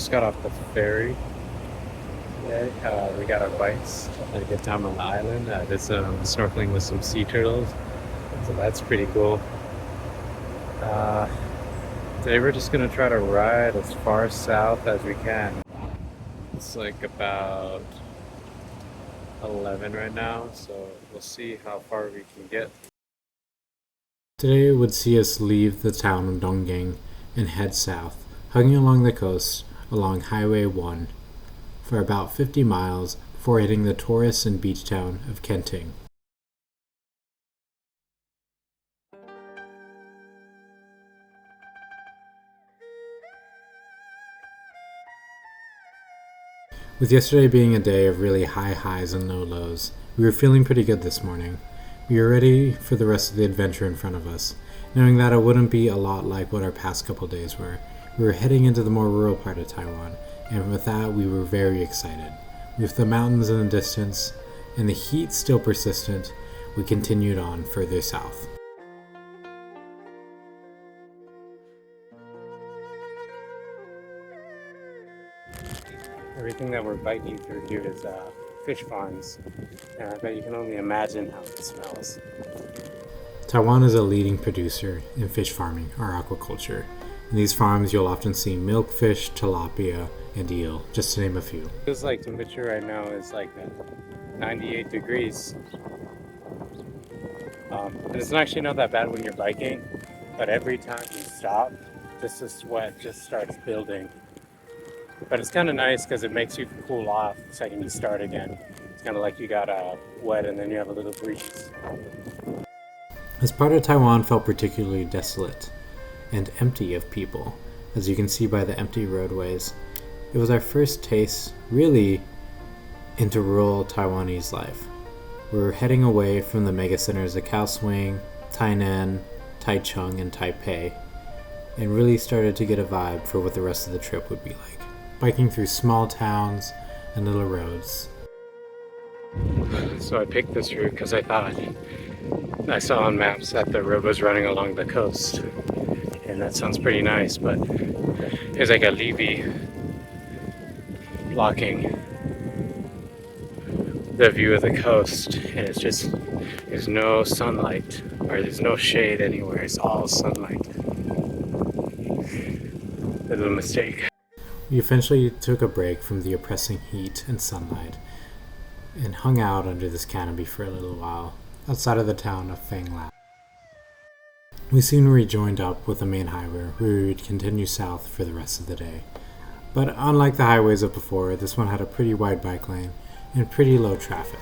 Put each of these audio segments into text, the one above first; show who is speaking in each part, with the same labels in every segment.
Speaker 1: just got off the ferry. Yeah, we got our bikes to get down on the island. Did some snorkeling with some sea turtles, so that's pretty cool. Uh, Today we're just gonna try to ride as far south as we can. It's like about 11 right now, so we'll see how far we can get.
Speaker 2: Today would see us leave the town of Donggang and head south, hugging along the coast along Highway 1 for about 50 miles before hitting the tourist and beach town of Kenting. With yesterday being a day of really high highs and low lows, we were feeling pretty good this morning. We were ready for the rest of the adventure in front of us, knowing that it wouldn't be a lot like what our past couple days were. We were heading into the more rural part of Taiwan, and with that we were very excited. With the mountains in the distance and the heat still persistent, we continued on further south.
Speaker 1: Everything that we're biking through here is fish farms, and I bet you can only imagine how it smells.
Speaker 2: Taiwan is a leading producer in fish farming or aquaculture. In these farms, you'll often see milkfish, tilapia, and eel, just to name a few.
Speaker 1: Feels like temperature right now is like 98 degrees. And it's actually not that bad when you're biking, but every time you stop, just the sweat just starts building. But it's kind of nice because it makes you cool off the second you start again. It's kind of like you got wet and then you have a little breeze.
Speaker 2: This part of Taiwan felt particularly desolate and empty of people, as you can see by the empty roadways. It was our first taste, really, into rural Taiwanese life. We were heading away from the megacenters of Kaohsiung, Tainan, Taichung, and Taipei, and really started to get a vibe for what the rest of the trip would be like. Biking through small towns and little roads.
Speaker 1: So I picked this route because I thought I saw on maps that the road was running along the coast, and that sounds pretty nice, but there's like a levee blocking the view of the coast, and it's just, there's no sunlight or there's no shade anywhere. It's all sunlight. A little mistake.
Speaker 2: We eventually took a break from the oppressing heat and sunlight and hung out under this canopy for a little while outside of the town of Fengla. We soon rejoined up with the main highway where we would continue south for the rest of the day. But unlike the highways of before, this one had a pretty wide bike lane and pretty low traffic,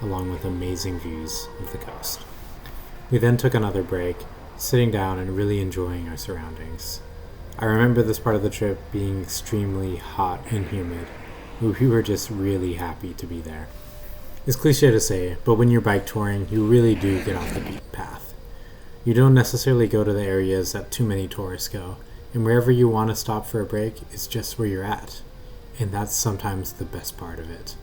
Speaker 2: along with amazing views of the coast. We then took another break, sitting down and really enjoying our surroundings. I remember this part of the trip being extremely hot and humid, but we were just really happy to be there. It's cliche to say, but when you're bike touring, you really do get off the beaten path. You don't necessarily go to the areas that too many tourists go, and wherever you want to stop for a break is just where you're at, and that's sometimes the best part of it.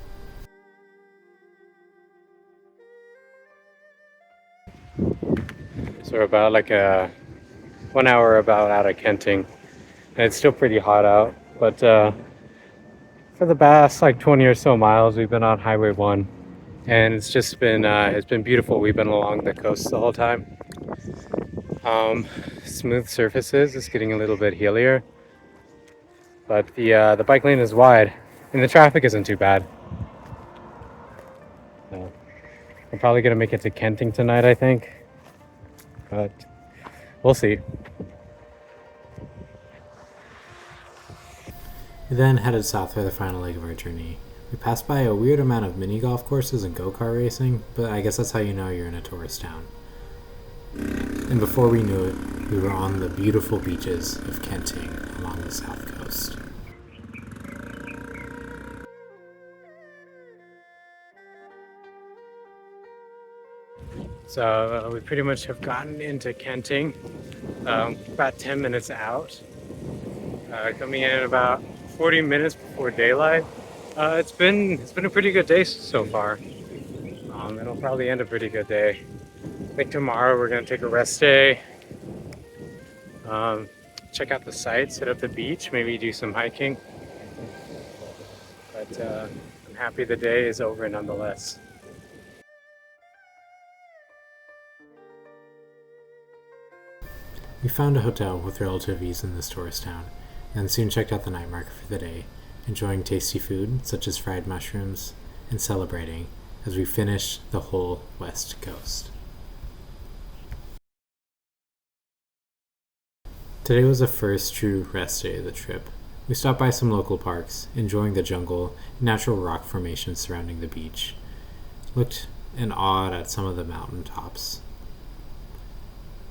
Speaker 1: So we're about like 1 hour about out of Kenting, and it's still pretty hot out, but for the past like 20 or so miles we've been on Highway 1, and it's just been it's been beautiful. We've been along the coast the whole time. Smooth surfaces. It's getting a little bit hillier, but the bike lane is wide and the traffic isn't too bad. I'm probably gonna make it to Kenting tonight, I think, but we'll see.
Speaker 2: We then headed south for the final leg of our journey. We passed by a weird amount of mini golf courses and go-kart racing, but I guess that's how you know you're in a tourist town. And before we knew it, we were on the beautiful beaches of Kenting along the south coast.
Speaker 1: So we pretty much have gotten into Kenting, about 10 minutes out. Coming in at about 40 minutes before daylight. It's been a pretty good day so far. It'll probably end a pretty good day. I think tomorrow we're gonna take a rest day. Check out the sights, hit up the beach, maybe do some hiking. but I'm happy the day is over nonetheless.
Speaker 2: We found a hotel with relative ease in this tourist town, and soon checked out the night market for the day, enjoying tasty food such as fried mushrooms and celebrating as we finished the whole west coast. Today was the first true rest day of the trip. We stopped by some local parks, enjoying the jungle and natural rock formations surrounding the beach. Looked and awed at some of the mountain tops.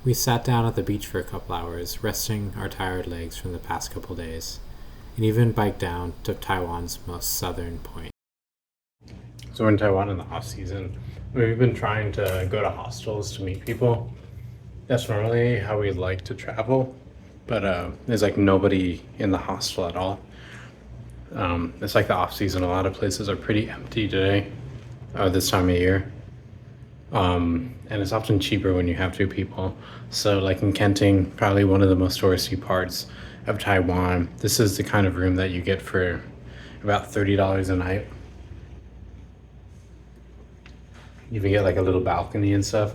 Speaker 2: We sat down at the beach for a couple hours, resting our tired legs from the past couple days, and even biked down to Taiwan's most southern point.
Speaker 1: So we're in Taiwan in the off season. We've been trying to go to hostels to meet people. That's normally how we like to travel, but there's like nobody in the hostel at all. It's like the off season. A lot of places are pretty empty today, this time of year. And it's often cheaper when you have two people. So like in Kenting, probably one of the most touristy parts of Taiwan, this is the kind of room that you get for about $30 a night. You even get like a little balcony and stuff.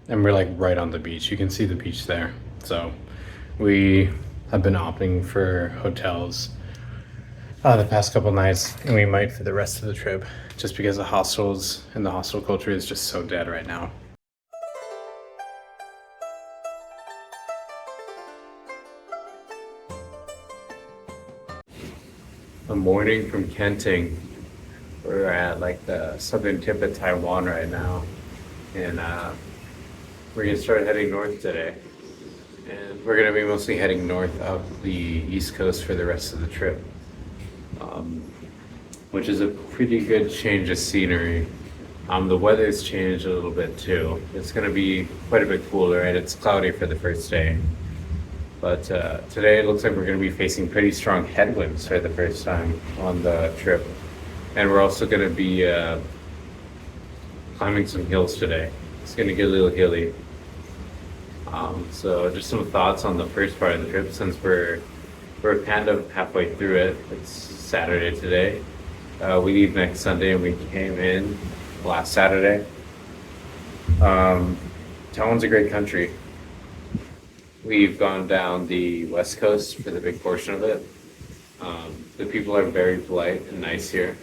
Speaker 1: And we're like right on the beach. You can see the beach there. So we have been opting for hotels the past couple nights, and we might for the rest of the trip, just because the hostels and the hostel culture is just so dead right now. A morning from Kenting. We're at like the southern tip of Taiwan right now, and we're gonna start heading north today. And we're gonna be mostly heading north up the east coast for the rest of the trip. Which is a pretty good change of scenery. The weather's changed a little bit too. It's gonna be quite a bit cooler, and it's cloudy for the first day. But today it looks like we're gonna be facing pretty strong headwinds for the first time on the trip. And we're also gonna be climbing some hills today. It's gonna get a little hilly. So just some thoughts on the first part of the trip, since we're kind of halfway through it. It's Saturday today. We leave next Sunday, and we came in last Saturday. Taiwan's a great country. We've gone down the west coast for the big portion of it. The people are very polite and nice here.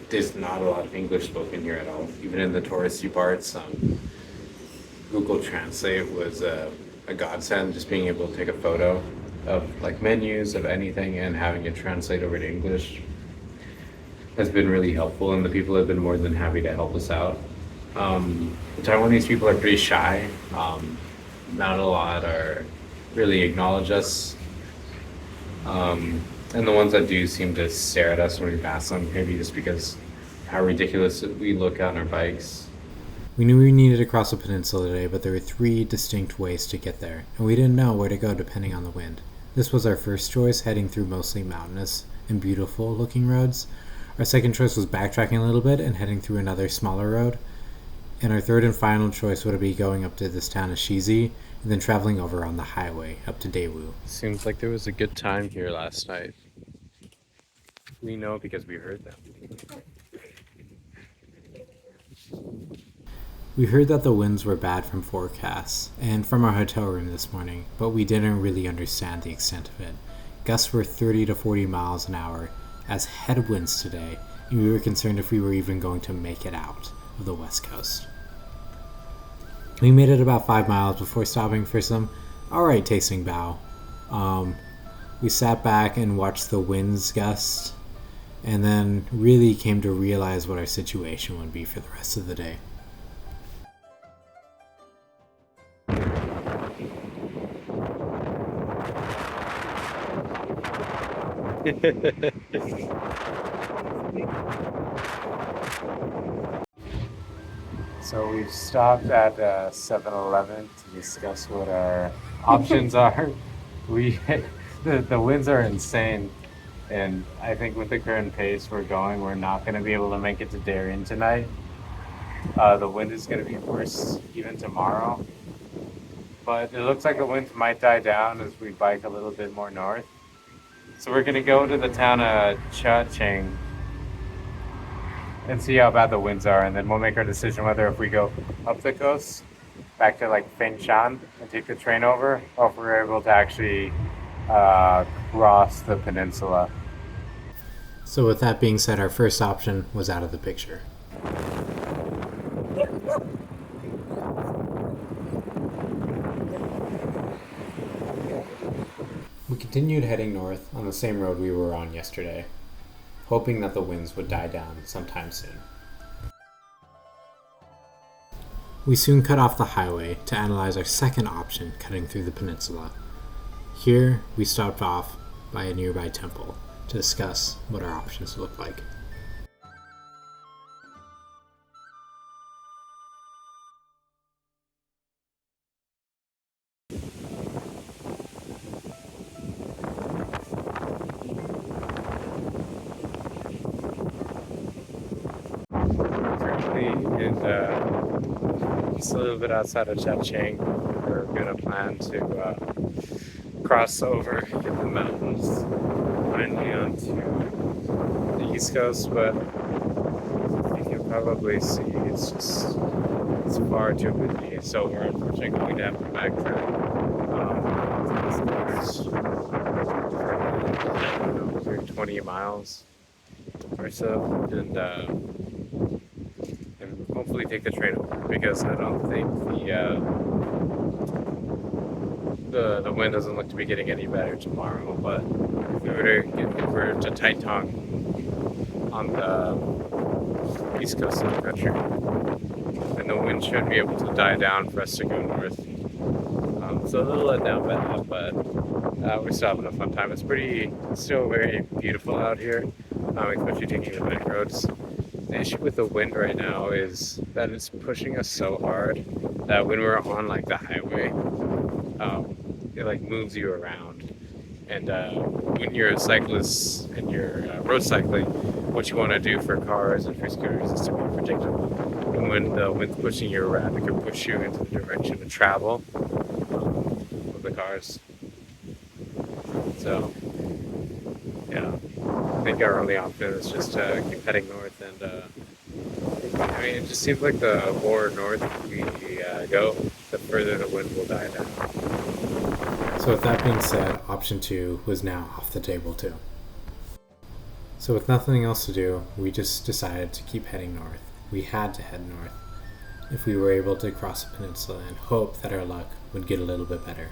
Speaker 1: There's not a lot of English spoken here at all, even in the touristy parts. Google Translate was a godsend, just being able to take a photo of like menus of anything and having it translate over to English has been really helpful, and the people have been more than happy to help us out. The Taiwanese people are pretty shy. Not a lot are really acknowledge us. And the ones that do seem to stare at us when we pass them, maybe just because how ridiculous we look on our bikes.
Speaker 2: We knew we needed to cross a peninsula today, but there were 3 distinct ways to get there, and we didn't know where to go depending on the wind. This was our first choice, heading through mostly mountainous and beautiful looking roads. Our second choice was backtracking a little bit and heading through another smaller road. And our third and final choice would be going up to this town of Shizi and then traveling over on the highway up to Daewoo.
Speaker 1: Seems like there was a good time here last night. We know because we heard them.
Speaker 2: We heard that the winds were bad from forecasts and from our hotel room this morning, but we didn't really understand the extent of it. Gusts were 30 to 40 miles an hour as headwinds today, and we were concerned if we were even going to make it out of the west coast. We made it about 5 miles before stopping for some alright tasting bao. We sat back and watched the winds gust, and then really came to realize what our situation would be for the rest of the day.
Speaker 1: So we've stopped at 7-Eleven to discuss what our options are. The winds are insane, and I think with the current pace we're going, we're not going to be able to make it to Darien tonight. The wind is going to be worse even tomorrow, but it looks like the winds might die down as we bike a little bit more north. So we're gonna go to the town of Chacheng and see how bad the winds are, and then we'll make our decision whether if we go up the coast back to like Fengshan and take the train over, or if we're able to actually cross the peninsula.
Speaker 2: So, with that being said, our first option was out of the picture. We continued heading north on the same road we were on yesterday, hoping that the winds would die down sometime soon. We soon cut off the highway to analyze our second option cutting through the peninsula. Here, we stopped off by a nearby temple to discuss what our options look like.
Speaker 1: Currently in just a little bit outside of Chacheng. We're gonna plan to cross over the mountains finally onto the east coast, but you can probably see it's far too busy, so we're unfortunately going to have to backtrack. For 20 miles or so, and hopefully take the train over, because I don't think the wind doesn't look to be getting any better tomorrow. But if we were to get over to Taitung on the east coast of the country, then the wind should be able to die down for us to go north. So a little let down by that, but we're still having a fun time. It's still very beautiful out here, especially taking the back roads. The issue with the wind right now is that it's pushing us so hard that when we're on like the highway, it like moves you around. And when you're a cyclist and you're road cycling, what you want to do for cars and for scooters is to be predictable. And when the wind's pushing you around, it can push you into the direction of travel of the cars. So, yeah, I think our only option is just to keep heading north. And I mean, it just seems like the more north we go, the further the wind will die down.
Speaker 2: So, with that being said, option 2 was now off the table too. So, with nothing else to do, we just decided to keep heading north. We had to head north if we were able to cross the peninsula and hope that our luck would get a little bit better.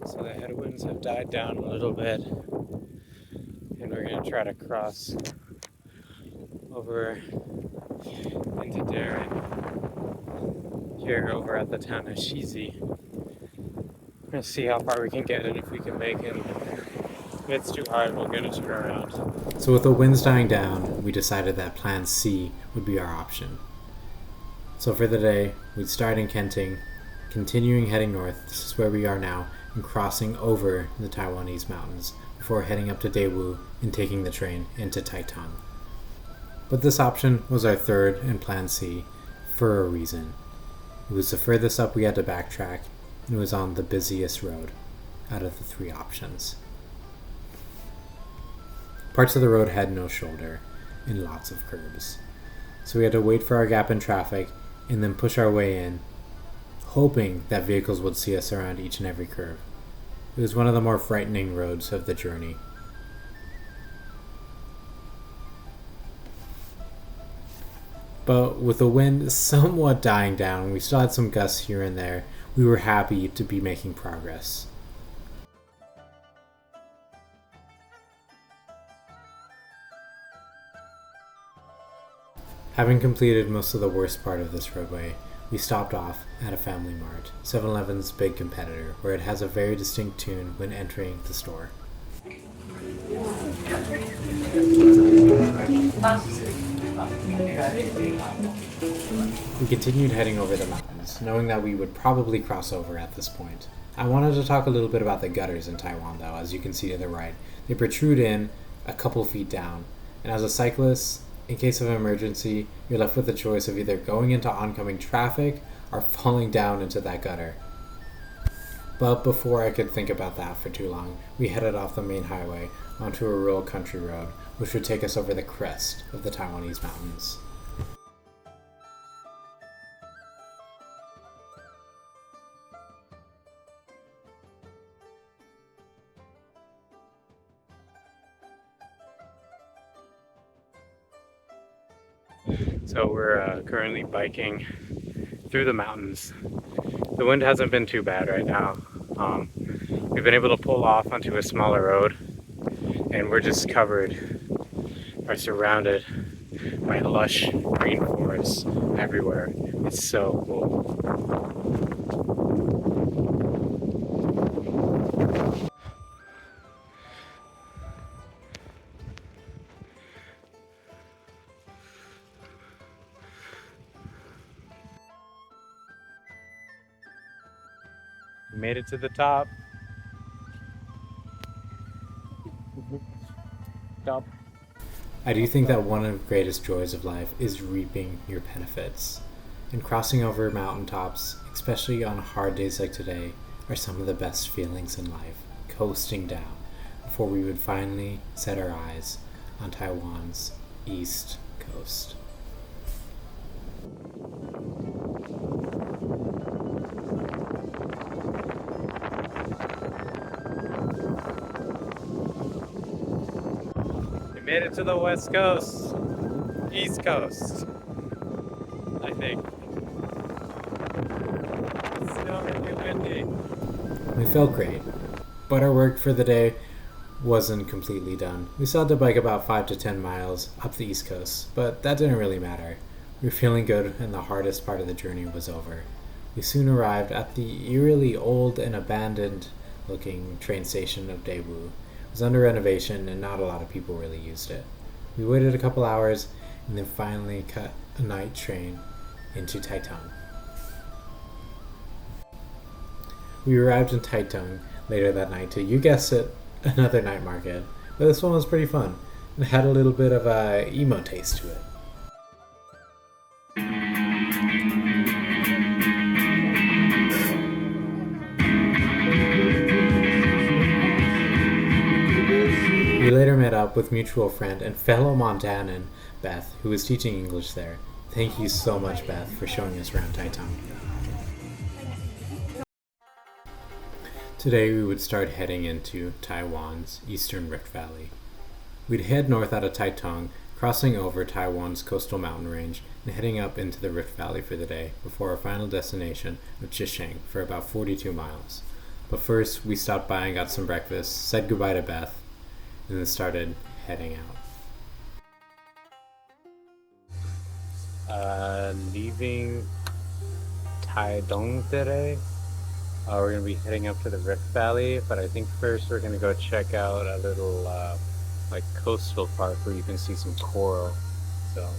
Speaker 1: So the headwinds have died down a little bit, and we're going to try to cross over into Darren here over at the town of Shizi. We're going to see how far we can get and if we can make it. If it's too hard, we're going to turn around.
Speaker 2: So with the winds dying down, we decided that plan C would be our option. So for the day, we'd start in Kenting, continuing heading north. This is where we are now, and crossing over the Taiwanese mountains before heading up to Daewoo and taking the train into Taitung. But this option was our third and plan C for a reason. It was the furthest up we had to backtrack, and it was on the busiest road out of the three options. Parts of the road had no shoulder and lots of curves. So we had to wait for our gap in traffic and then push our way in, hoping that vehicles would see us around each and every curve. It was one of the more frightening roads of the journey. But with the wind somewhat dying down, we still had some gusts here and there. We were happy to be making progress. Having completed most of the worst part of this roadway, we stopped off at a Family Mart, 7-Eleven's big competitor, where it has a very distinct tune when entering the store. We continued heading over the mountains, knowing that we would probably cross over at this point. I wanted to talk a little bit about the gutters in Taiwan though. As you can see to the right, they protrude in a couple feet down, and as a cyclist, in case of emergency, you're left with the choice of either going into oncoming traffic or falling down into that gutter. But before I could think about that for too long, we headed off the main highway onto a rural country road, which would take us over the crest of the Taiwanese mountains.
Speaker 1: So we're currently biking through the mountains. The wind hasn't been too bad right now. We've been able to pull off onto a smaller road, and we're just covered or surrounded by lush green forests everywhere. It's so cool. We made it to the top. Top.
Speaker 2: I do think that one of the greatest joys of life is reaping your benefits. And crossing over mountaintops, especially on hard days like today, are some of the best feelings in life, coasting down before we would finally set our eyes on Taiwan's east coast.
Speaker 1: We made it to the west coast, east coast, I think. It's still really windy.
Speaker 2: We felt great, but our work for the day wasn't completely done. We still had to bike about 5 to 10 miles up the east coast, but that didn't really matter. We were feeling good and the hardest part of the journey was over. We soon arrived at the eerily old and abandoned looking train station of Daewoo. It was under renovation and not a lot of people really used it. We waited a couple hours and then finally cut a night train into Taitung. We arrived in Taitung later that night to, you guessed it, another night market. But this one was pretty fun. It had a little bit of a emo taste to it. We later met up with mutual friend and fellow Montanan, Beth, who was teaching English there. Thank you so much, Beth, for showing us around Taitung. Today we would start heading into Taiwan's eastern Rift Valley. We'd head north out of Taitung, crossing over Taiwan's coastal mountain range and heading up into the Rift Valley for the day before our final destination of Chisheng for about 42 miles. But first, we stopped by and got some breakfast, said goodbye to Beth, and then started heading out.
Speaker 1: Leaving Taidong today. We're going to be heading up to the Rift Valley, but I think first we're going to go check out a little coastal park where you can see some coral. So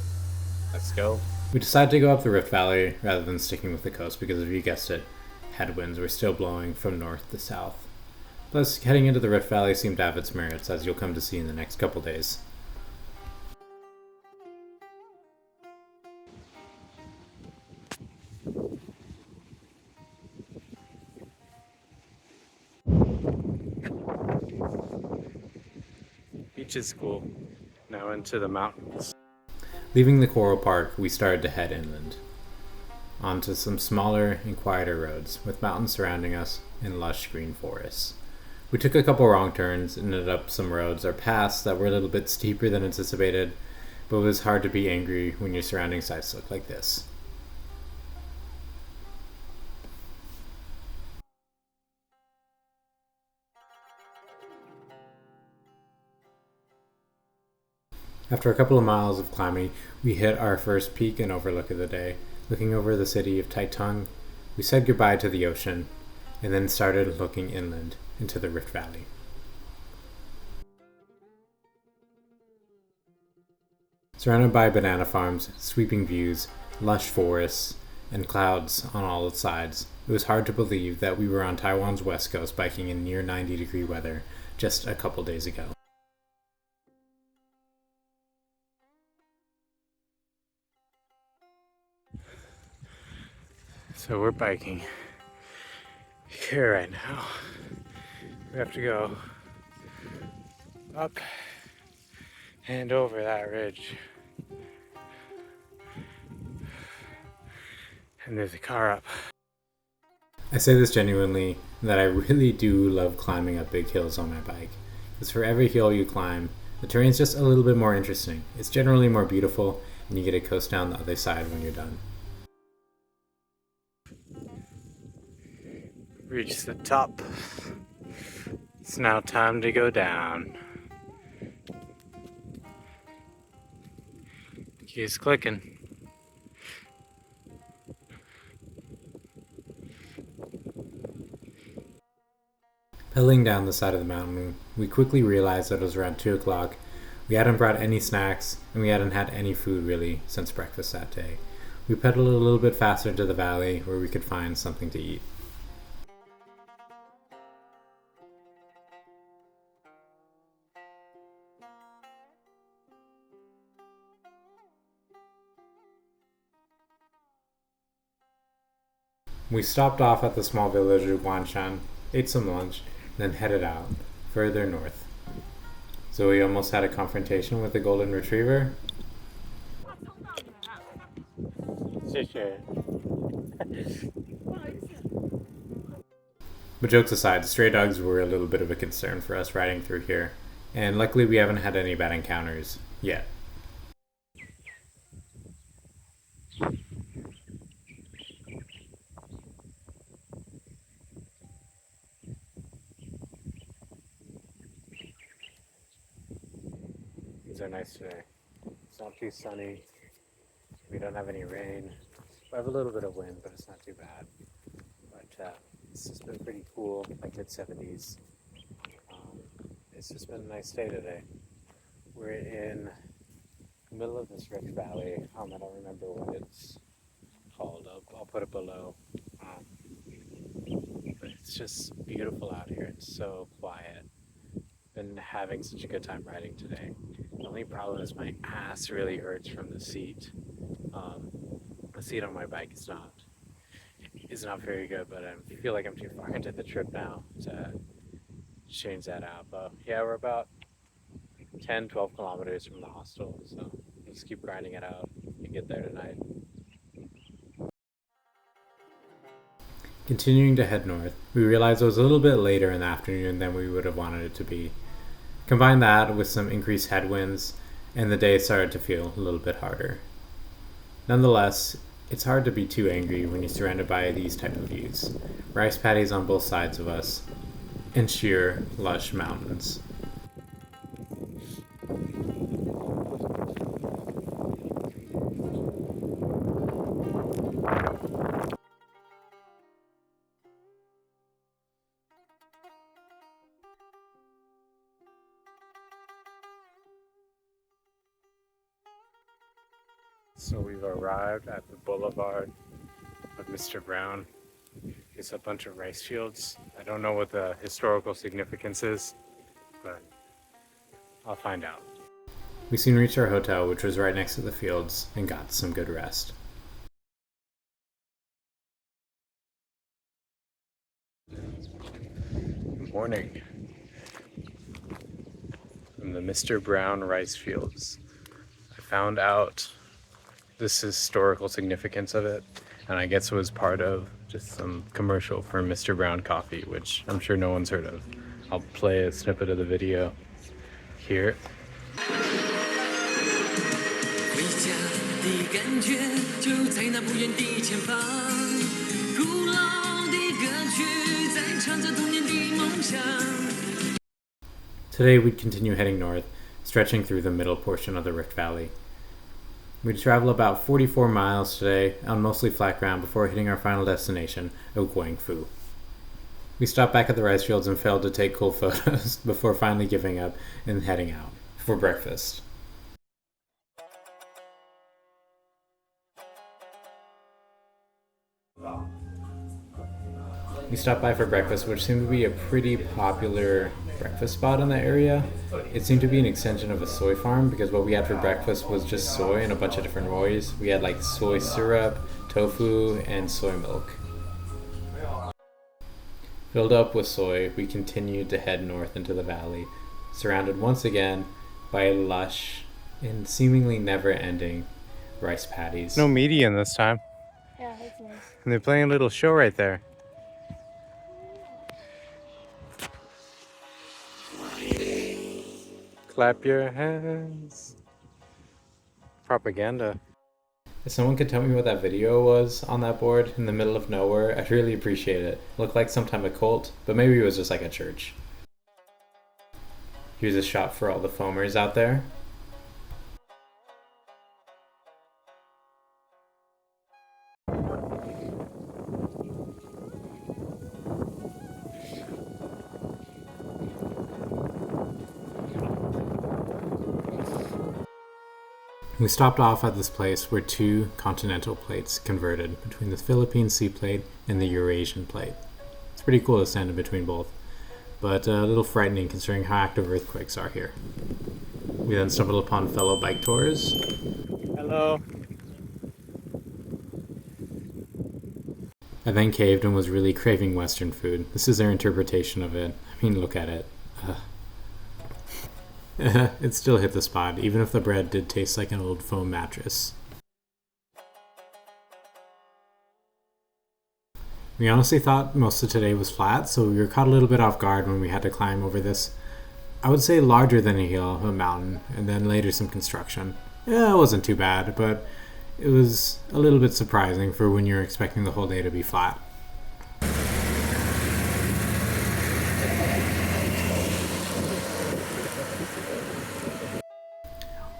Speaker 1: let's go.
Speaker 2: We decided to go up the Rift Valley rather than sticking with the coast because, if you guessed it, headwinds were still blowing from north to south. Plus, heading into the Rift Valley seemed to have its merits, as you'll come to see in the next couple days.
Speaker 1: Beach is cool. Now into the mountains.
Speaker 2: Leaving the coral park, we started to head inland, onto some smaller and quieter roads, with mountains surrounding us and lush green forests. We took a couple wrong turns and ended up some roads or paths that were a little bit steeper than anticipated, but it was hard to be angry when your surrounding sights look like this. After a couple of miles of climbing, we hit our first peak and overlook of the day. Looking over the city of Taitung, we said goodbye to the ocean and then started looking inland into the Rift Valley. Surrounded by banana farms, sweeping views, lush forests, and clouds on all sides, it was hard to believe that we were on Taiwan's west coast biking in near 90-degree weather just a couple days ago.
Speaker 1: So we're biking here right now. We have to go up and over that ridge. And there's a car up.
Speaker 2: I say this genuinely, that I really do love climbing up big hills on my bike. Because for every hill you climb, the terrain's just a little bit more interesting. It's generally more beautiful, and you get to coast down the other side when you're done.
Speaker 1: Reach the top. It's now time to go down. Keeps clicking.
Speaker 2: Pedaling down the side of the mountain, we quickly realized that it was around 2 o'clock. We hadn't brought any snacks, and we hadn't had any food really since breakfast that day. We pedaled a little bit faster to the valley where we could find something to eat. We stopped off at the small village of Guanshan, ate some lunch, and then headed out, further north. Zoe almost had a confrontation with the golden retriever. But jokes aside, stray dogs were a little bit of a concern for us riding through here, and luckily we haven't had any bad encounters yet.
Speaker 1: These are nice today. It's not too sunny. We don't have any rain. We have a little bit of wind, but it's not too bad. But it's just been pretty cool, like mid-70s. It's just been a nice day today. We're in the middle of this rich valley. I don't remember what it's called. I'll put it below. But it's just beautiful out here. It's so quiet. Been having such a good time riding today. The only problem is my ass really hurts from the seat. The seat on my bike is not very good, but I feel like I'm too far into the trip now to change that out. But yeah, we're about 10-12 kilometers from the hostel, so we'll just keep grinding it out and get there tonight.
Speaker 2: Continuing to head north, we realized it was a little bit later in the afternoon than we would have wanted it to be. Combine that with some increased headwinds, and the day started to feel a little bit harder. Nonetheless, it's hard to be too angry when you're surrounded by these type of views. Rice paddies on both sides of us, and sheer, lush mountains.
Speaker 1: So we've arrived at the boulevard of Mr. Brown. It's a bunch of rice fields. I don't know what the historical significance is, but I'll find out.
Speaker 2: We soon reached our hotel, which was right next to the fields, and got some good rest.
Speaker 1: Good morning. From the Mr. Brown rice fields. I found out this historical significance of it, and I guess it was part of just some commercial for Mr. Brown coffee, which I'm sure no one's heard of. I'll play a snippet of the video here.
Speaker 2: Today we'd continue heading north, stretching through the middle portion of the Rift Valley. We'd travel about 44 miles today on mostly flat ground before hitting our final destination of Guangfu. We stopped back at the rice fields and failed to take cool photos before finally giving up and heading out for breakfast. We stopped by for breakfast, which seemed to be a pretty popular breakfast spot in the area. It seemed to be an extension of a soy farm because what we had for breakfast was just soy and a bunch of different oils. We had like soy syrup, tofu, and soy milk. Filled up with soy, we continued to head north into the valley, surrounded once again by lush and seemingly never-ending rice paddies.
Speaker 1: No median this time.
Speaker 3: Yeah, that's nice.
Speaker 1: And they're playing a little show right there. Clap your hands. Propaganda.
Speaker 2: If someone could tell me what that video was on that board in the middle of nowhere, I'd really appreciate it. Looked like some type of cult, but maybe it was just like a church. Here's a shot for all the foamers out there. We stopped off at this place where two continental plates converted between the Philippine Sea Plate and the Eurasian Plate. It's pretty cool to stand in between both, but a little frightening considering how active earthquakes are here. We then stumbled upon fellow bike tours.
Speaker 1: Hello.
Speaker 2: I then caved and was really craving Western food. This is their interpretation of it. I mean, look at it. It still hit the spot, even if the bread did taste like an old foam mattress. We honestly thought most of today was flat, so we were caught a little bit off guard when we had to climb over this, I would say larger than a hill, a mountain, and then later some construction. Yeah, it wasn't too bad, but it was a little bit surprising for when you're expecting the whole day to be flat.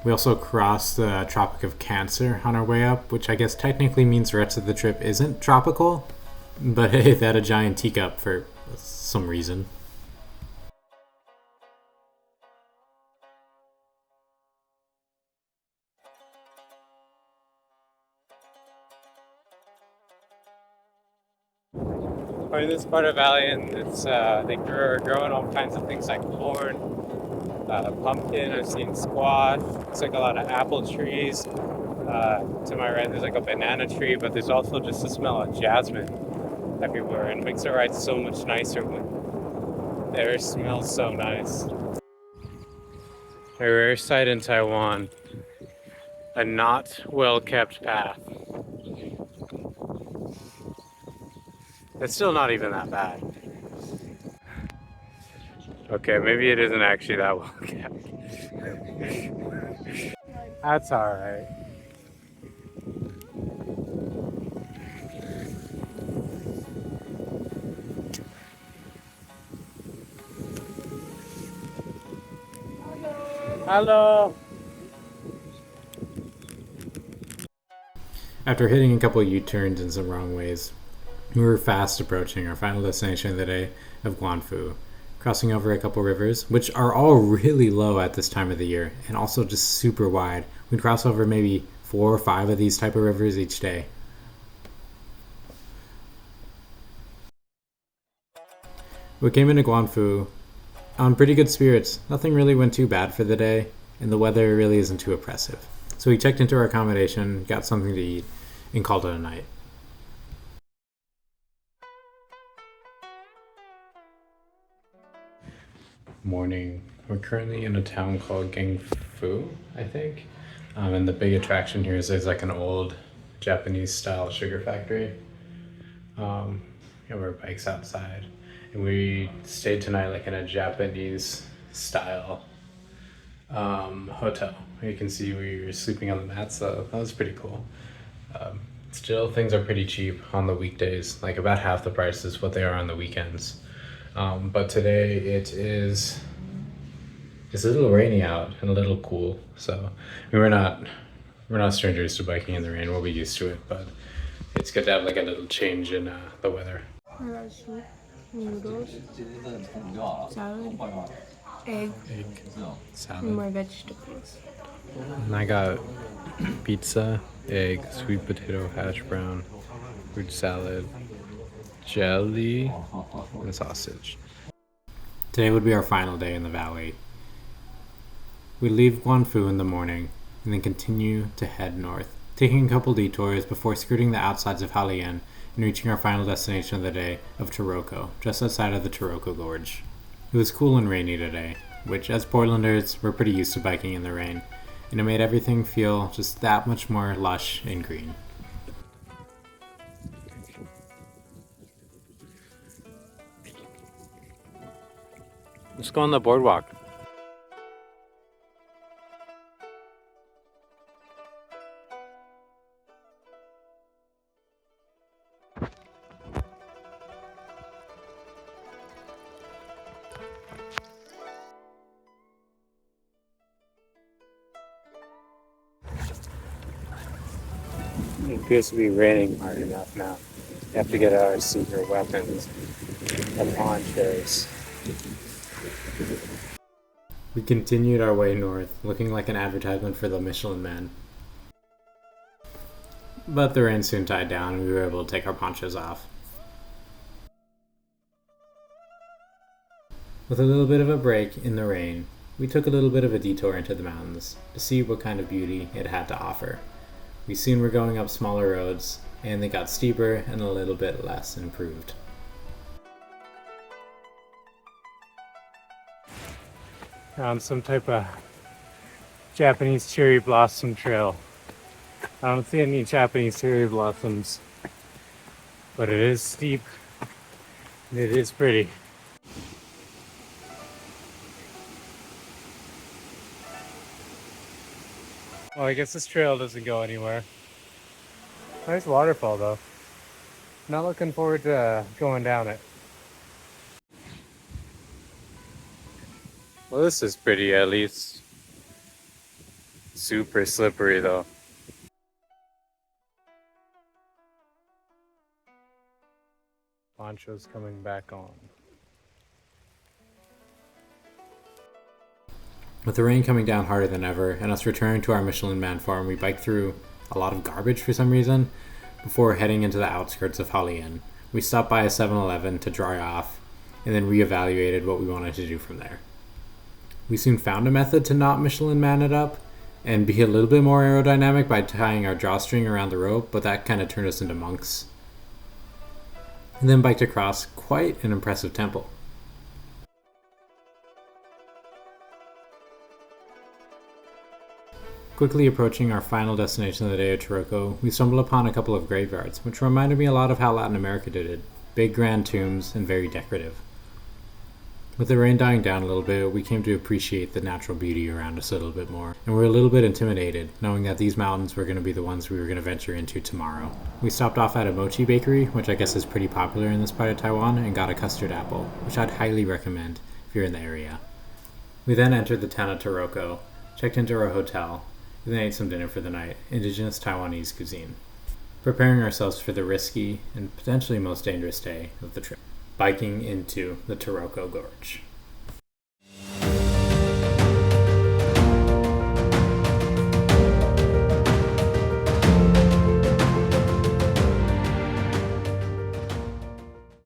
Speaker 2: We also crossed the Tropic of Cancer on our way up, which I guess technically means the rest of the trip isn't tropical, but hey, they had a giant teacup for some reason.
Speaker 1: We're in this part of the valley, and it's they are growing all kinds of things like corn, pumpkin. I've seen squash. Looks like a lot of apple trees. To my right, there's like a banana tree, but there's also just the smell of jasmine everywhere, and it makes the ride so much nicer when the air smells so nice. A rare sight in Taiwan, a not well-kept path. It's still not even that bad. Okay, maybe it isn't actually that well kept. That's alright. Hello!
Speaker 2: After hitting a couple U-turns in some wrong ways, we were fast approaching our final destination of the day of Guanfu, crossing over a couple rivers, which are all really low at this time of the year, and also just super wide. We'd cross over maybe 4 or 5 of these type of rivers each day. We came into Guanfu on pretty good spirits. Nothing really went too bad for the day, and the weather really isn't too oppressive. So we checked into our accommodation, got something to eat, and called it a night. Morning. We're currently in a town called Gangfu, I think. And the big attraction here is there's like an old Japanese style sugar factory. There were bikes outside. And we stayed tonight like in a Japanese style hotel. You can see we were sleeping on the mats, so that was pretty cool. Still, things are pretty cheap on the weekdays, like about half the price is what they are on the weekends. But today it's a little rainy out and a little cool, so I mean, we're not strangers to biking in the rain. We'll be used to it, but it's good to have like a little change in the weather.
Speaker 3: I got soup, noodles, salad, egg, and
Speaker 2: Salad.
Speaker 3: more vegetables.
Speaker 1: And I got pizza, egg, sweet potato hash brown, fruit salad, jelly, and sausage.
Speaker 2: Today would be our final day in the valley. We leave Guanfu in the morning and then continue to head north taking a couple detours before skirting the outsides of Halian and reaching our final destination of the day of Taroko, just outside of the Taroko Gorge. It was cool and rainy today, which as Portlanders, we're pretty used to biking in the rain, and it made everything feel just that much more lush and green. Let's go on the boardwalk.
Speaker 1: It appears to be raining hard enough now. We have to get our secret weapons, the ponchos.
Speaker 2: We continued our way north, looking like an advertisement for the Michelin Man. But the rain soon died down and we were able to take our ponchos off. With a little bit of a break in the rain, we took a little bit of a detour into the mountains to see what kind of beauty it had to offer. We soon were going up smaller roads, and they got steeper and a little bit less improved.
Speaker 1: On some type of Japanese cherry blossom trail. I don't see any Japanese cherry blossoms, but it is steep and it is pretty. Well, I guess this trail doesn't go anywhere. Nice waterfall though. Not looking forward to going down it. Well, this is pretty at least. Super slippery though. Poncho's coming back on.
Speaker 2: With the rain coming down harder than ever, and us returning to our Michelin Man farm, we biked through a lot of garbage for some reason before heading into the outskirts of Halian. We stopped by a 7-Eleven to dry off, and then reevaluated what we wanted to do from there. We soon found a method to not Michelin Man it up, and be a little bit more aerodynamic by tying our drawstring around the rope, but that kind of turned us into monks. And then biked across quite an impressive temple. Quickly approaching our final destination of the day of Taroko, we stumbled upon a couple of graveyards, which reminded me a lot of how Latin America did it. Big grand tombs and very decorative. With the rain dying down a little bit, we came to appreciate the natural beauty around us a little bit more, and we were a little bit intimidated, knowing that these mountains were going to be the ones we were going to venture into tomorrow. We stopped off at a mochi bakery, which I guess is pretty popular in this part of Taiwan, and got a custard apple, which I'd highly recommend if you're in the area. We then entered the town of Taroko, checked into our hotel, and then ate some dinner for the night, indigenous Taiwanese cuisine, preparing ourselves for the risky and potentially most dangerous day of the trip, biking into the Taroko Gorge.